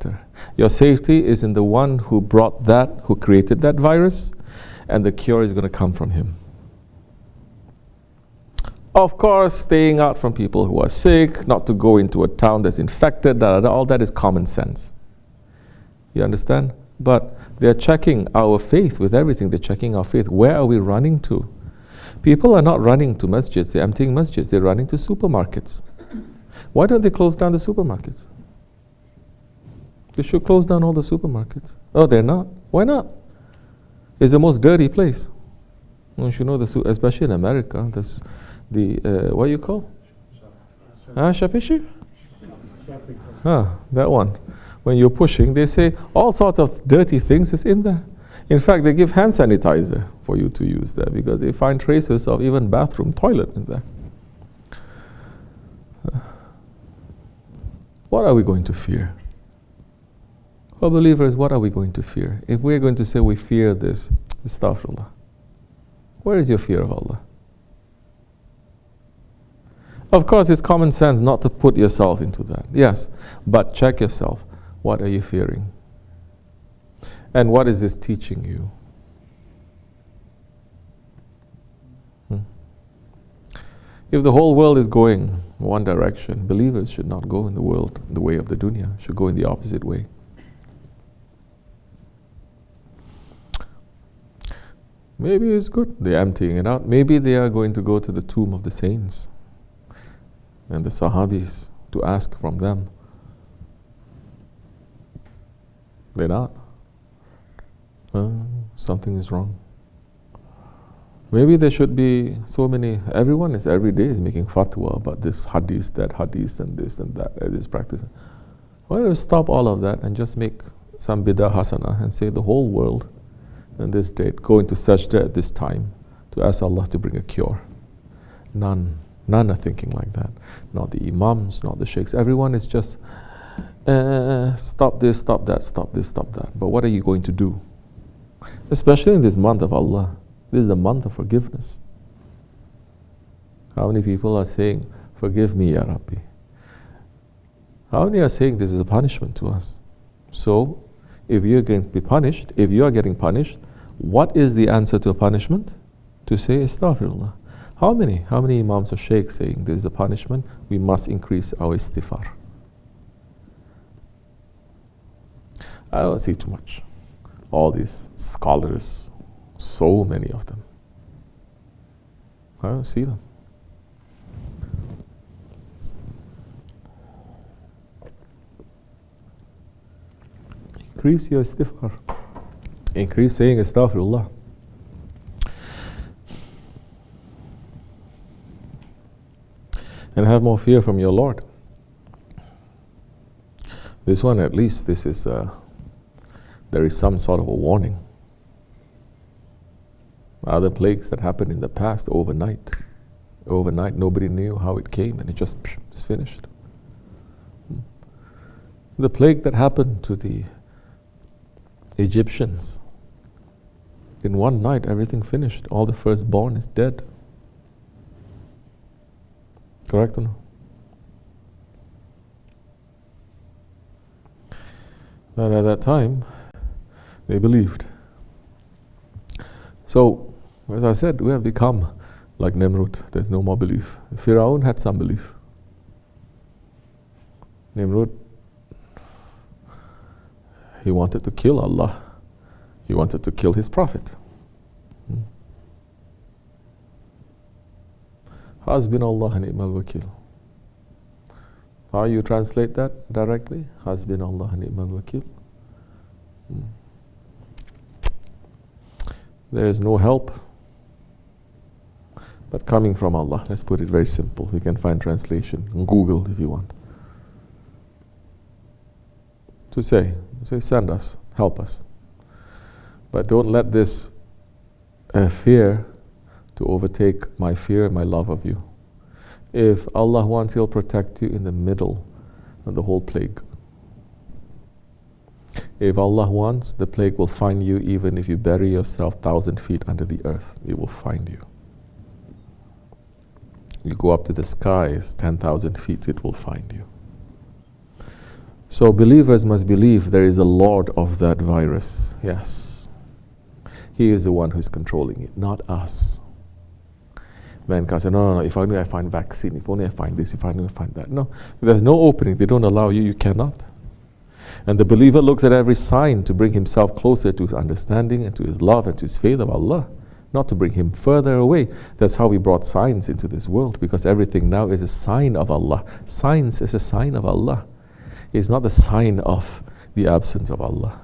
doctor. Your safety is in the one who brought that, who created that virus, and the cure is going to come from him. Of course, staying out from people who are sick, not to go into a town that's infected, all that is common sense. You understand? But they're checking our faith with everything. They're checking our faith. Where are we running to? People are not running to masjids. They're emptying masjids. They're running to supermarkets. Why don't they close down the supermarkets? They should close down all the supermarkets. Oh, they're not? Why not? It's the most dirty place. You should know, especially in America, that's what you call? Shapishi? That one. When you're pushing, they say all sorts of dirty things is in there. In fact, they give hand sanitizer for you to use there because they find traces of even bathroom, toilet in there. What are we going to fear? For believers, what are we going to fear? If we're going to say we fear this, astaghfirullah, where is your fear of Allah? Of course, it's common sense not to put yourself into that. Yes, but check yourself. What are you fearing? And what is this teaching you? If the whole world is going one direction, believers should not go in the world, the way of the dunya, should go in the opposite way. Maybe it's good, they're emptying it out. Maybe they are going to go to the tomb of the saints and the Sahabis to ask from them. They're not. Something is wrong. Maybe there should be so many, everyone is every day is making fatwa about this hadith, that hadith, and this and that, this practice. Why don't we stop all of that and just make some bid'ah hasana and say the whole world in this date go into sajda at this time to ask Allah to bring a cure? None are thinking like that. Not the imams, not the sheikhs. Everyone is just stop this, stop that, stop this, stop that. But what are you going to do? Especially in this month of Allah. This is the month of forgiveness. How many people are saying, forgive me, Ya Rabbi? How many are saying this is a punishment to us? So, if you're going to be punished, if you are getting punished, what is the answer to a punishment? To say, astaghfirullah. How many imams or sheikhs saying this is a punishment? We must increase our istighfar. I don't see too much. All these scholars, so many of them. I don't see them. Increase your istighfar. Increase saying astaghfirullah. And have more fear from your Lord. This one, at least, this is there is some sort of a warning. Other plagues that happened in the past overnight, nobody knew how it came, and it just is finished. The plague that happened to the Egyptians, in one night, everything finished. All the firstborn is dead. Correct or no? But at that time, they believed. So, as I said, we have become like Nimrud. There's no more belief. Firaun had some belief. Nimrud, he wanted to kill Allah. He wanted to kill his prophet. Hasbunallah ni'mal wakil. How you translate that directly? Hasbunallah ni'mal wakil. There is no help but coming from Allah. Let's put it very simple. You can find translation on Google if you want. To say, send us, help us. But don't let this fear to overtake my fear and my love of you. If Allah wants, He'll protect you in the middle of the whole plague. If Allah wants, the plague will find you even if you bury yourself 1,000 feet under the earth. It will find you. You go up to the skies 10,000 feet, it will find you. So believers must believe there is a Lord of that virus. Yes. He is the one who is controlling it, not us. Mankind said, no, if only I find vaccine, if only I find this, if only I find that. No, if there's no opening, they don't allow you, you cannot. And the believer looks at every sign to bring himself closer to his understanding and to his love and to his faith of Allah, not to bring him further away. That's how we brought science into this world, because everything now is a sign of Allah. Science is a sign of Allah. It's not the sign of the absence of Allah.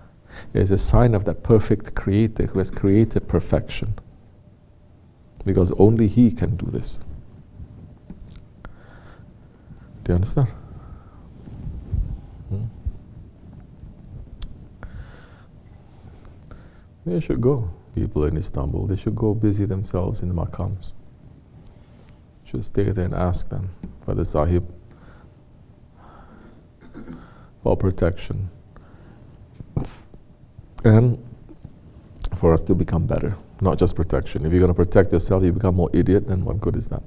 It's a sign of that perfect creator who has created perfection. Because only He can do this. Do you understand? They should go, people in Istanbul. They should go busy themselves in the maqams. Should stay there and ask them for the Sahib for protection and for us to become better. Not just protection. If you're going to protect yourself, you become more idiot, then what good is that?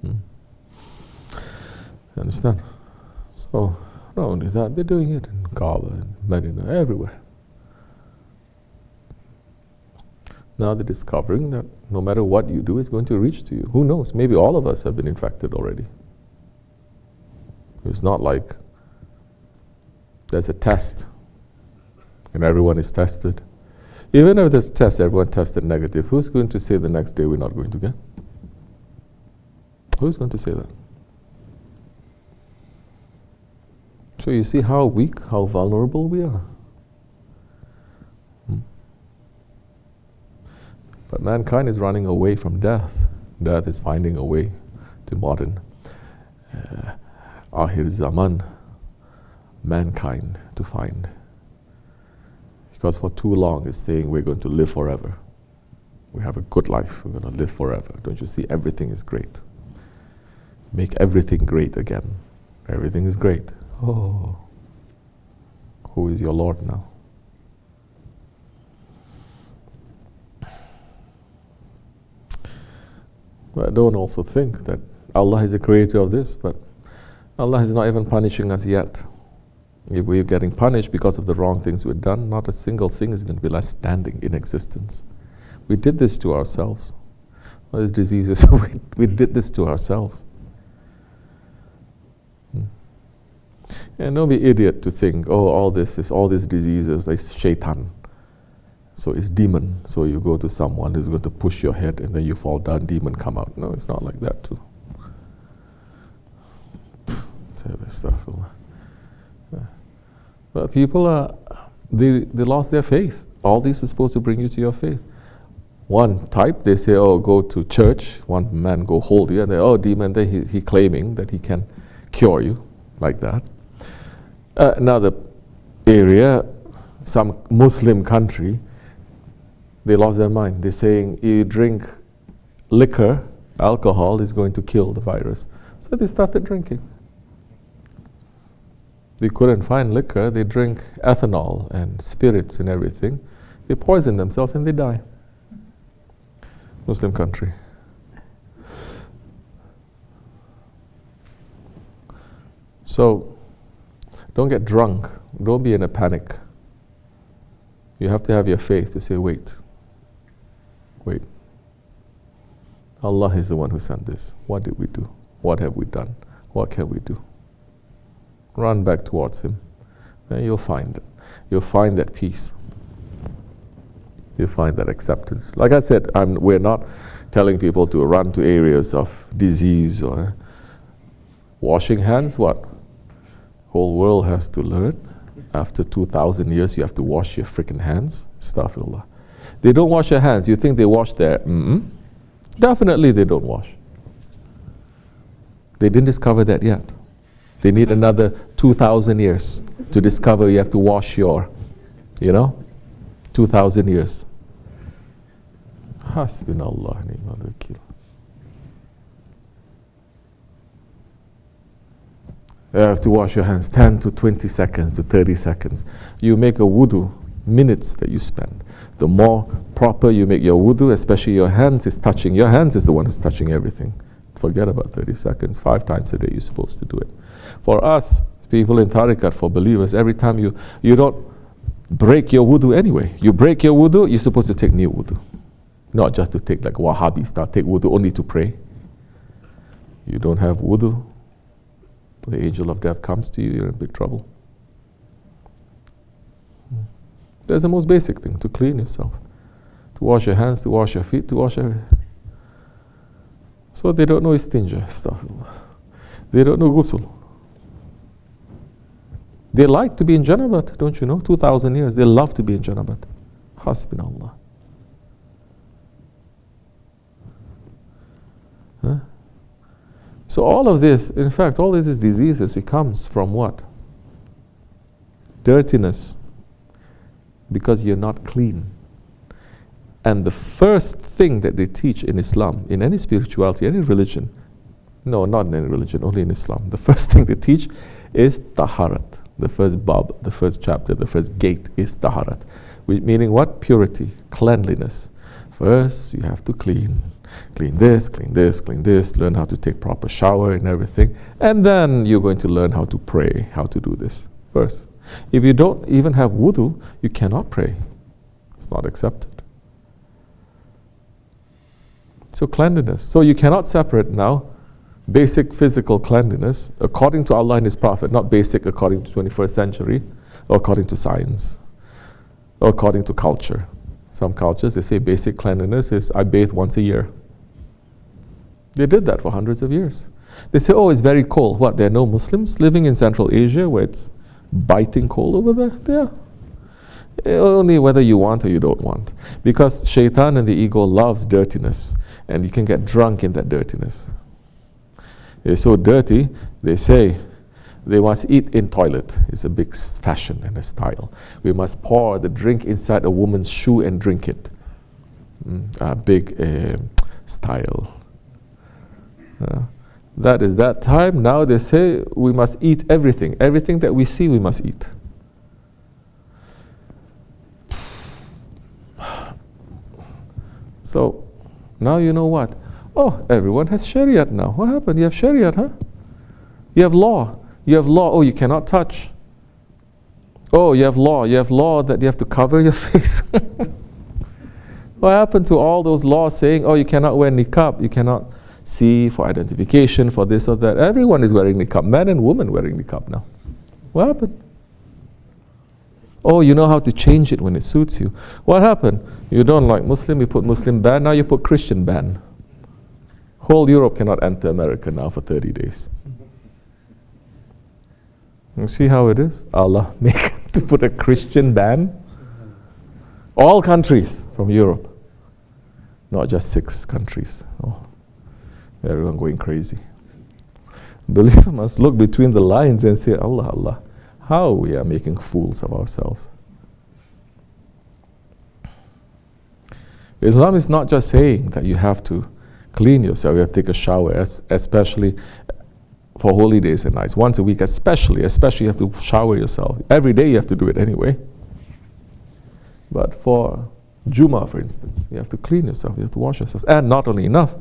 You understand? So, not only that, they're doing it in Kaaba and Medina, everywhere. Now they're discovering that no matter what you do, it's going to reach to you. Who knows? Maybe all of us have been infected already. It's not like there's a test and everyone is tested. Even if there's a test, everyone tested negative, who's going to say the next day we're not going to get? Who's going to say that? So you see how weak, how vulnerable we are. But mankind is running away from death. Death is finding a way to modern Akhir Zaman, mankind to find. Because for too long it's saying we're going to live forever. We have a good life, we're going to live forever. Don't you see, everything is great. Make everything great again. Everything is great. Oh, who is your Lord now? But don't also think that Allah is the creator of this, but Allah is not even punishing us yet. If we're getting punished because of the wrong things we've done, not a single thing is going to be left standing in existence. We did this to ourselves. All these diseases, we did this to ourselves. And don't be idiot to think, oh, all these diseases, like shaitan. So it's demon. So you go to someone who's going to push your head and then you fall down, demon come out. No, it's not like that too. But people they lost their faith. All this is supposed to bring you to your faith. One type, they say, oh, go to church. One man go hold you, and they, oh, demon, then he claiming that he can cure you, like that. Another area, some Muslim country, they lost their mind. They're saying, you drink liquor, alcohol is going to kill the virus. So they started drinking. They couldn't find liquor, they drink ethanol and spirits and everything. They poison themselves and they die. Muslim country. So, don't get drunk. Don't be in a panic. You have to have your faith to say, wait. Allah is the one who sent this. What did we do? What have we done? What can we do? Run back towards Him. Then you'll find it. You'll find that peace. You'll find that acceptance. Like I said, we're not telling people to run to areas of disease or washing hands. What? Whole world has to learn. After 2,000 years, you have to wash your freaking hands. Astaghfirullah. They don't wash their hands. You think they wash their? Definitely they don't wash. They didn't discover that yet. They need another 2,000 years to discover you have to wash your, 2,000 years. Hasbunallah ni'mal wakeel. You have to wash your hands 10 to 20 seconds to 30 seconds. You make a wudu, minutes that you spend. The more proper you make your wudu, especially your hands is touching. Your hands is the one who's touching everything. Forget about 30 seconds. 5 times a day you're supposed to do it. For us, people in tariqat, for believers, every time you don't break your wudu anyway. You break your wudu, you're supposed to take new wudu. Not just to take like Wahhabi style, take wudu only to pray. You don't have wudu, the angel of death comes to you, you're in big trouble. That's the most basic thing, to clean yourself. To wash your hands, to wash your feet, to wash everything. So they don't know istinja stuff. They don't know ghusl. They like to be in janabat, don't you know? 2,000 years, they love to be in janabat. Hasbunallah. Huh? So all of this, in fact, all this is diseases. It comes from what? Dirtiness. Because you're not clean. And the first thing that they teach in Islam, in any spirituality, any religion, no, not in any religion, only in Islam, the first thing they teach is taharat. The first bab, the first chapter, the first gate is taharat. Meaning what? Purity, cleanliness. First, you have to clean. Clean this, clean this, clean this, learn how to take proper shower and everything. And then you're going to learn how to pray, how to do this first. If you don't even have wudu, you cannot pray. It's not accepted. So cleanliness. So you cannot separate now basic physical cleanliness according to Allah and His Prophet, not basic according to 21st century, or according to science, or according to culture. Some cultures, they say basic cleanliness is I bathe once a year. They did that for hundreds of years. They say, oh, it's very cold. What, there are no Muslims living in Central Asia where it's biting cold over there? Yeah. Only whether you want or you don't want. Because shaitan and the ego loves dirtiness, and you can get drunk in that dirtiness. They're so dirty, they say they must eat in toilet. It's a big fashion and a style. We must pour the drink inside a woman's shoe and drink it. A big style. That is that time. Now they say we must eat everything. Everything that we see, we must eat. So now you know what? Oh, everyone has Shariat now. What happened? You have Shariat, huh? You have law. You have law. Oh, you cannot touch. Oh, you have law. You have law that you have to cover your face. What happened to all those laws saying, oh, you cannot wear niqab, you cannot see for identification, for this or that? Everyone is wearing niqab. Men and women wearing niqab now. What happened? Oh, you know how to change it when it suits you. What happened? You don't like Muslim, you put Muslim ban, now you put Christian ban. Whole Europe cannot enter America now for 30 days. You see how it is? Allah make to put a Christian ban. All countries from Europe. Not just 6 countries. Oh, everyone going crazy. Believer must look between the lines and say, Allah, Allah, how we are making fools of ourselves. Islam is not just saying that you have to clean yourself, you have to take a shower, especially for holy days and nights. Once a week, especially you have to shower yourself. Every day you have to do it anyway. But for Jummah, for instance, you have to clean yourself, you have to wash yourself. And not only enough,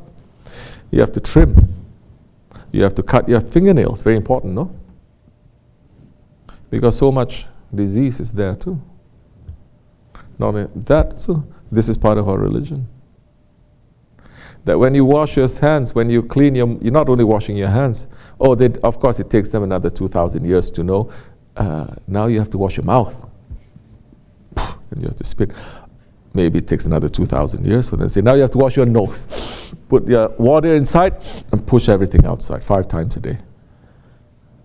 you have to trim. You have to cut your fingernails, very important, no? Because so much disease is there too. Not only that too, this is part of our religion. That when you wash your hands, when you clean you're not only washing your hands. Oh, of course it takes them another 2,000 years to know. Now you have to wash your mouth. And you have to spit. Maybe it takes another 2,000 years for them to say, now you have to wash your nose. Put your water inside and push everything outside 5 times a day.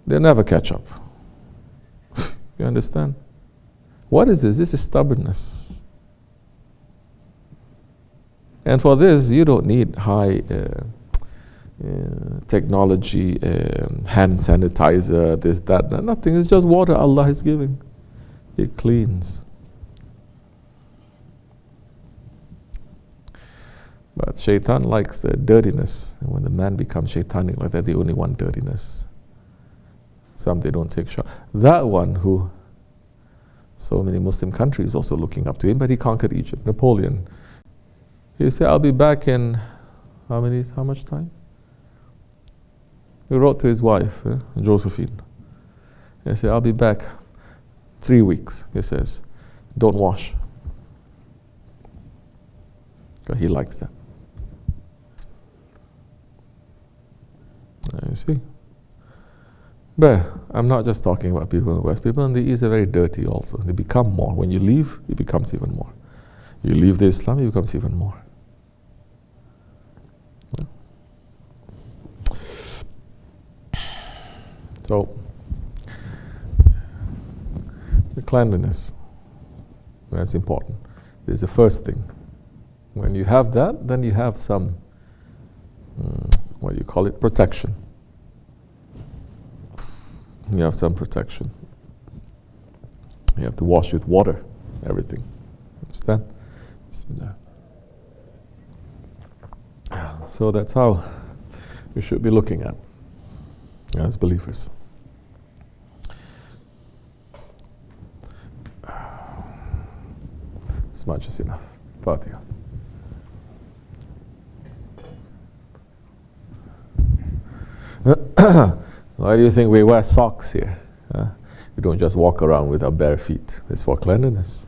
They'll never catch up. You understand? What is this? This is stubbornness. And for this, you don't need high technology, hand sanitizer, this, that, nothing. It's just water Allah is giving. It cleans. But shaitan likes the dirtiness. And when the man becomes shaitanic like that, they only want dirtiness. Some, they don't take shower. That one who, so many Muslim countries also looking up to him, but he conquered Egypt. Napoleon. He said, I'll be back in how much time? He wrote to his wife, Josephine. He said, I'll be back 3 weeks. He says, don't wash. Because he likes that. You see? But I'm not just talking about people in the West. People in the East are very dirty also. They become more. When you leave, it becomes even more. You leave the Islam, it becomes even more. Yeah. So, the cleanliness, that's important. This is the first thing. When you have that, then you have some, what do you call it, protection. You have some protection. You have to wash with water, everything. Understand? Bismillah. So that's how we should be looking at as believers. As much is enough. Fatiha. Why do you think we wear socks here? We don't just walk around with our bare feet. It's for cleanliness.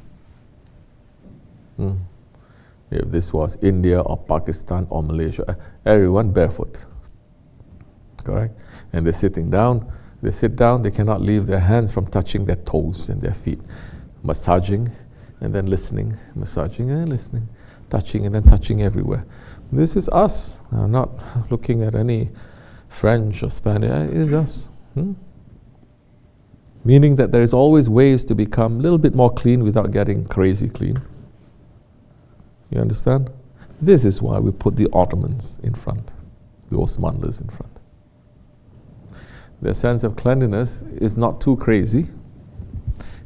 If this was India or Pakistan or Malaysia, everyone barefoot. Correct? And they're sitting down. They sit down, they cannot leave their hands from touching their toes and their feet. Massaging and then listening. Massaging and then listening. Touching and then touching everywhere. This is us. Not looking at any French or Spanish. It is us. Meaning that there is always ways to become a little bit more clean without getting crazy clean. You understand? This is why we put the Ottomans in front, the Osmanlis in front. Their sense of cleanliness is not too crazy,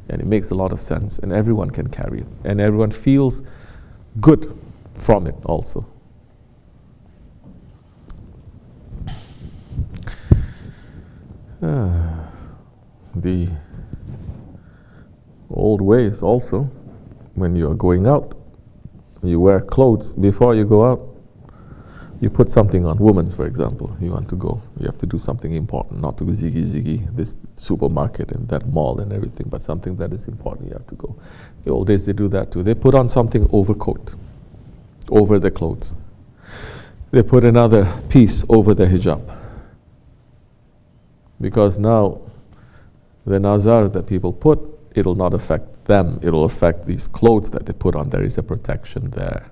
and it makes a lot of sense, and everyone can carry it, and everyone feels good from it also. The old ways also, when you are going out, you wear clothes before you go out. You put something on. Women's, for example, you want to go. You have to do something important, not to go ziggy, this supermarket and that mall and everything, but something that is important, you have to go. The old days, they do that too. They put on something overcoat, over the clothes. They put another piece over the hijab. Because now, the nazar that people put, it'll not affect them. It'll affect these clothes that they put on. There is a protection there.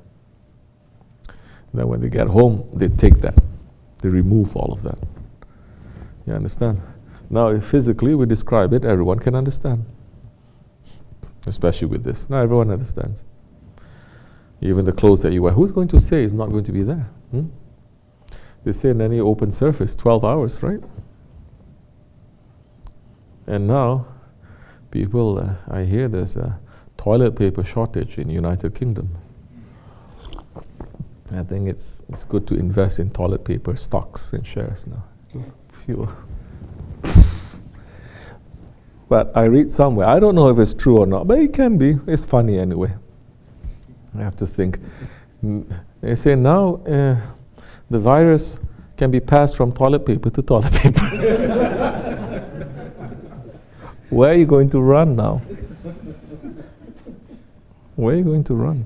Then when they get home, they take that. They remove all of that. You understand? Now, if physically we describe it, everyone can understand. Especially with this. Now everyone understands. Even the clothes that you wear. Who's going to say it's not going to be there? They say in any open surface, 12 hours, right? And now, people, I hear there's a toilet paper shortage in the United Kingdom. I think it's good to invest in toilet paper stocks and shares now. Few. But I read somewhere, I don't know if it's true or not, but it can be. It's funny anyway. I have to think. They say now the virus can be passed from toilet paper to toilet paper. Where are you going to run now? Where are you going to run?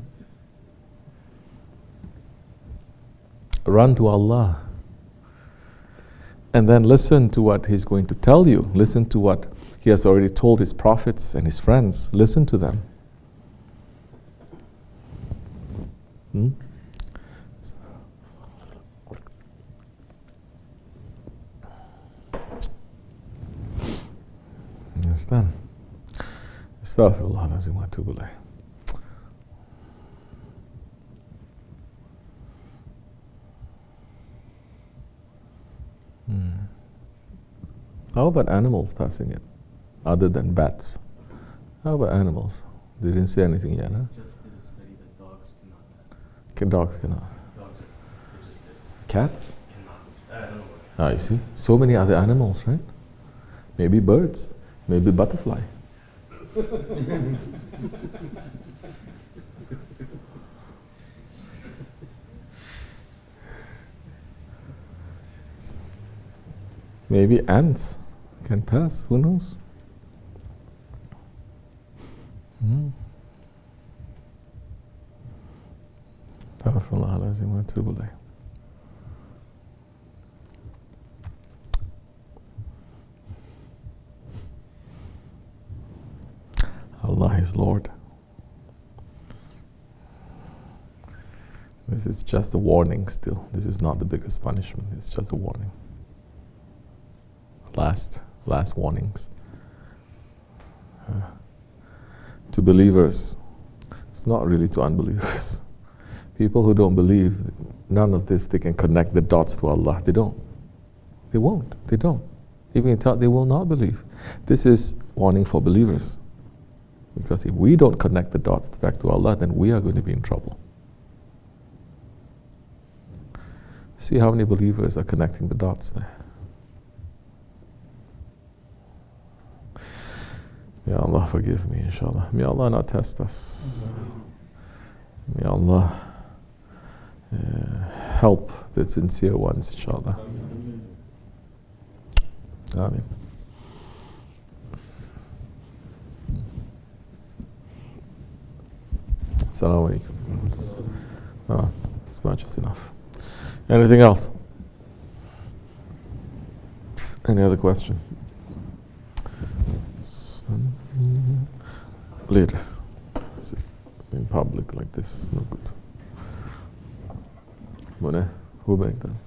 Run to Allah. And then listen to what He's going to tell you. Listen to what He has already told His prophets and His friends. Listen to them. You understand? Astaghfirullah lazim wa atubu ilayh. How about animals passing it? Other than bats? How about animals? They didn't say anything yet, huh? Just did a study that dogs cannot pass it. Dogs cannot. Dogs are just Cats? cannot. I don't know. Ah, you see? So many other animals, right? Maybe birds. Maybe butterfly. Maybe ants can pass, who knows? Allah is Lord. This is just a warning still. This is not the biggest punishment. It's just a warning. Last warnings. To believers. It's not really to unbelievers. People who don't believe, none of this, they can connect the dots to Allah. They don't. They won't. They don't. Even if they will not believe. This is warning for believers. Because if we don't connect the dots back to Allah, then we are going to be in trouble. See how many believers are connecting the dots there. May Allah forgive me, inshallah. May Allah not test us. May Allah help the sincere ones, inshallah. Ameen. Assalamu alaikum. As much as enough. Anything else? Any other question? Later. In public like this is no good. Who back then?